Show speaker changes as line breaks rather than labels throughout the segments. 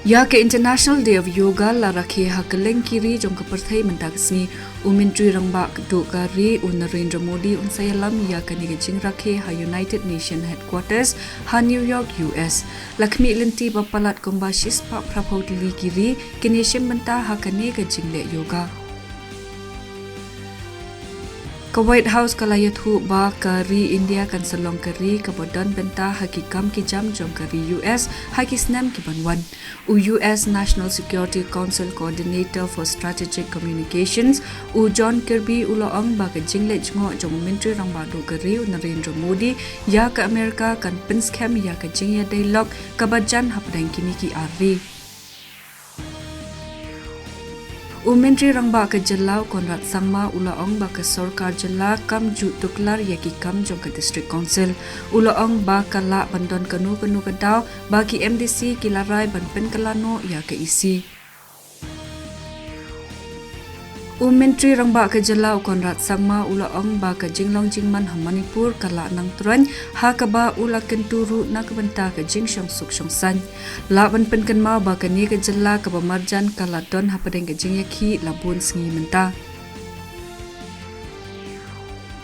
Ya ke International Day of Yoga la rakhe hakeleng kiri jong ke perthai mendaksni Menteri Rangba Keduk Kari Narendra Modi unsayalam ya kani gejing rakhe ha United Nation Headquarters ha New York US lakmi lenti bapalat kombashis pa prapodli kiri kineshem benta ha kani gejing le yoga Ka White House kalayathu ba kari India kan salong kari kabodan benta hakikam ki jam jom kari US hakisnam ki banwan US National Security Council Coordinator for Strategic Communications John Kirby uloong ba ka jingle ngo jong Menteri Rangba do kari Narendra Modi ya ka Amerika kan pinskam ya ka jingya dialog kabajan hapdang kini ki ari Menteri Rangba ke Jelau Konrad Sangma ulaong ba ke Sorkar Jela kam ju tuklar yaki kam jong ke District Council ulaong ba kala bandon kanu kedaw bagi MDC kilarai ban pen kelano ya ke isi Menteri Rangba ke Jelau Konrad Sangma ulaong ba ke jinglong jingman ha Manipur kala nang turan ha ka ba ula kenturu na kebenta ke jing syong suk syong san la ban pen kan mau ba ke ni ke Jela ka marjan kala don ha padeng ke jing yaki labun sengi Mynta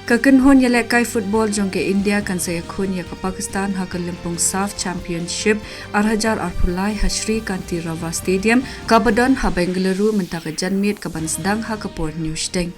Kakenhon yalek kai football jong ke India kan saya khun ya ke Pakistan ha ke Limpung Saf Championship Arhajar Arpulai Hashri Kanti Rava Stadium Kabadon ha Bengaluru menta ke Janmit ke ban sedang ha ke Port New Steng